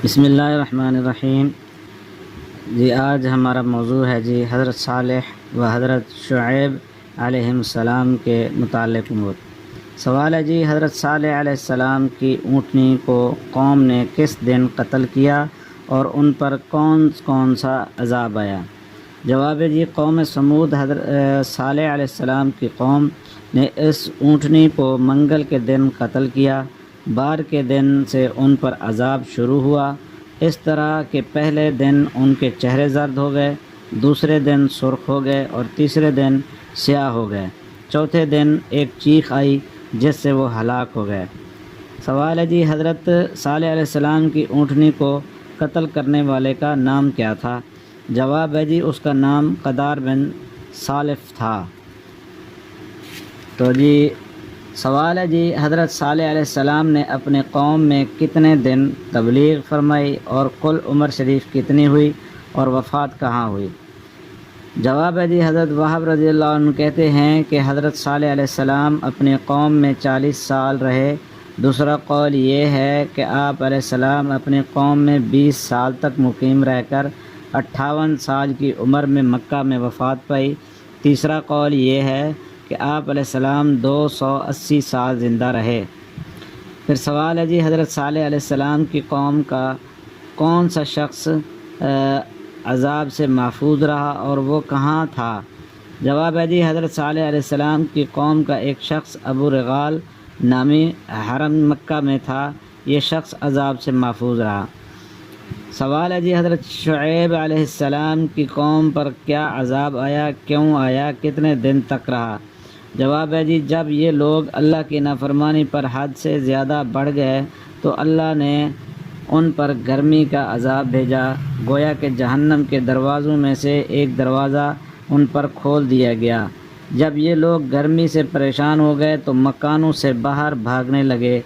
بسم اللہ الرحمن الرحیم۔ جی آج ہمارا موضوع ہے جی حضرت صالح و حضرت شعیب علیہ السلام کے متعلق امور۔ سوال ہے جی حضرت صالح علیہ السلام کی اونٹنی کو قوم نے کس دن قتل کیا اور ان پر کون کون سا عذاب آیا؟ جواب ہے جی قوم سمود حضرت صالح علیہ السلام کی قوم نے اس اونٹنی کو منگل کے دن قتل کیا۔ بار کے دن سے ان پر عذاب شروع ہوا، اس طرح کہ پہلے دن ان کے چہرے زرد ہو گئے، دوسرے دن سرخ ہو گئے اور تیسرے دن سیاہ ہو گئے، چوتھے دن ایک چیخ آئی جس سے وہ ہلاک ہو گئے۔ سوال ہے جی حضرت صالح علیہ السلام کی اونٹنی کو قتل کرنے والے کا نام کیا تھا؟ جواب ہے جی اس کا نام قدار بن صالف تھا۔ تو جی سوال ہے جی حضرت صالح علیہ السلام نے اپنے قوم میں کتنے دن تبلیغ فرمائی اور کل عمر شریف کتنی ہوئی اور وفات کہاں ہوئی؟ جواب ہے جی حضرت وہب رضی اللہ عنہ کہتے ہیں کہ حضرت صالح علیہ السلام اپنے قوم میں 40 سال رہے۔ دوسرا قول یہ ہے کہ آپ علیہ السلام اپنے قوم میں 20 سال تک مقیم رہ کر 58 سال کی عمر میں مکہ میں وفات پائی۔ تیسرا قول یہ ہے کہ آپ علیہ السلام 280 سال زندہ رہے۔ پھر سوال ہے جی حضرت صالح علیہ السلام کی قوم کا کون سا شخص عذاب سے محفوظ رہا اور وہ کہاں تھا؟ جواب ہے جی حضرت صالح علیہ السلام کی قوم کا ایک شخص ابو رغال نامی حرم مکہ میں تھا، یہ شخص عذاب سے محفوظ رہا۔ سوال ہے جی حضرت شعیب علیہ السلام کی قوم پر کیا عذاب آیا، کیوں آیا، کتنے دن تک رہا؟ جواب ہے جی جب یہ لوگ اللہ کی نافرمانی پر حد سے زیادہ بڑھ گئے تو اللہ نے ان پر گرمی کا عذاب بھیجا، گویا کہ جہنم کے دروازوں میں سے ایک دروازہ ان پر کھول دیا گیا۔ جب یہ لوگ گرمی سے پریشان ہو گئے تو مکانوں سے باہر بھاگنے لگے۔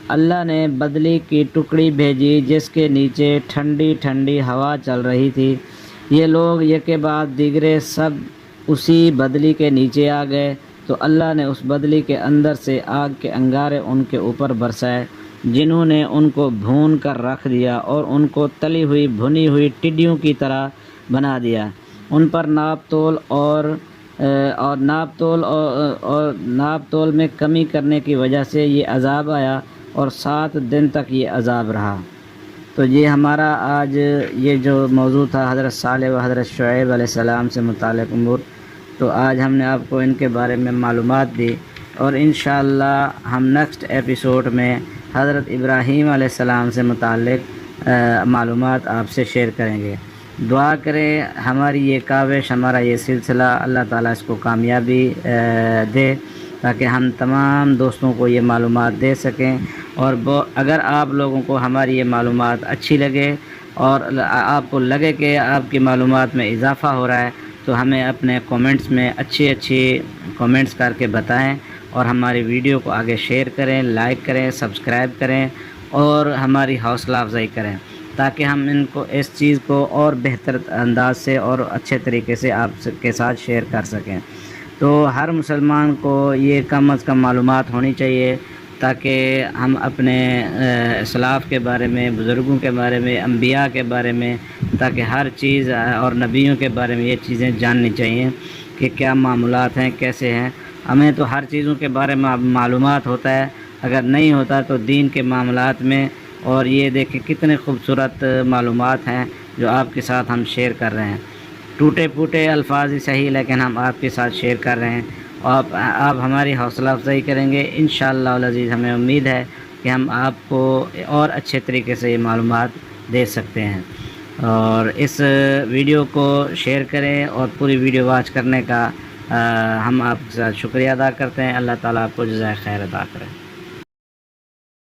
اللہ نے بدلی کی ٹکڑی بھیجی جس کے نیچے ٹھنڈی ٹھنڈی ہوا چل رہی تھی۔ یہ لوگ یکے بعد دیگرے سب اسی بدلی کے نیچے آ گئے تو اللہ نے اس بدلی کے اندر سے آگ کے انگارے ان کے اوپر برسائے، جنہوں نے ان کو بھون کر رکھ دیا اور ان کو تلی ہوئی بھنی ہوئی ٹڈیوں کی طرح بنا دیا۔ ان پر ناپ تول میں کمی کرنے کی وجہ سے یہ عذاب آیا اور 7 دن تک یہ عذاب رہا۔ تو یہ ہمارا آج یہ جو موضوع تھا حضرت صالح و حضرت شعیب علیہ السلام سے متعلق امور، تو آج ہم نے آپ کو ان کے بارے میں معلومات دی اور انشاءاللہ ہم نیکسٹ ایپیسوڈ میں حضرت ابراہیم علیہ السلام سے متعلق معلومات آپ سے شیئر کریں گے۔ دعا کریں ہماری یہ کاوش، ہمارا یہ سلسلہ اللہ تعالیٰ اس کو کامیابی دے تاکہ ہم تمام دوستوں کو یہ معلومات دے سکیں۔ اور اگر آپ لوگوں کو ہماری یہ معلومات اچھی لگے اور آپ کو لگے کہ آپ کی معلومات میں اضافہ ہو رہا ہے تو ہمیں اپنے کومنٹس میں اچھی کومنٹس کر کے بتائیں اور ہماری ویڈیو کو آگے شیئر کریں، لائک کریں، سبسکرائب کریں اور ہماری حوصلہ افزائی کریں تاکہ ہم اس چیز کو اور بہتر انداز سے اور اچھے طریقے سے آپ کے ساتھ شیئر کر سکیں۔ تو ہر مسلمان کو یہ کم از کم معلومات ہونی چاہیے تاکہ ہم اپنے اسلاف کے بارے میں، بزرگوں کے بارے میں، انبیاء کے بارے میں، تاکہ ہر چیز اور نبیوں کے بارے میں یہ چیزیں جاننی چاہیے کہ کیا معاملات ہیں، کیسے ہیں۔ ہمیں تو ہر چیزوں کے بارے میں معلومات ہوتا ہے، اگر نہیں ہوتا تو دین کے معاملات میں۔ اور یہ دیکھیں کتنے خوبصورت معلومات ہیں جو آپ کے ساتھ ہم شیئر کر رہے ہیں، ٹوٹے پھوٹے الفاظ ہی صحیح لیکن ہم آپ کے ساتھ شیئر کر رہے ہیں۔ اور آپ ہماری حوصلہ افزائی کریں گے انشاءاللہ العزیز۔ ہمیں امید ہے کہ ہم آپ کو اور اچھے طریقے سے یہ معلومات دے سکتے ہیں۔ اور اس ویڈیو کو شیئر کریں اور پوری ویڈیو واچ کرنے کا ہم آپ کے ساتھ شکریہ ادا کرتے ہیں۔ اللہ تعالیٰ آپ کو جزائے خیر عطا کرے۔